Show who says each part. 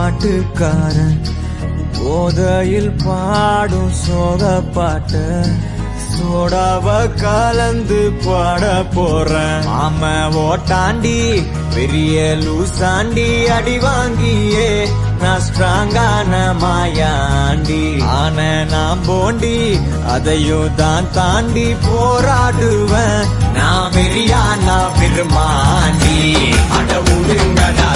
Speaker 1: பாட்டுக்காரன் போதையில் பாடும் சோக பாட்டு சோடாவ கலந்து பாட போறேன். ஆம ஓட்டாண்டி பெரிய லூசாண்டி அடி வாங்கியே நான் ஸ்ட்ராங்கான மாயாண்டி ஆன நான் போண்டி அதையும் தான் தாண்டி போராடுவேன். நான் வெறியா நான் பெருமாண்டி அட உடுங்கடா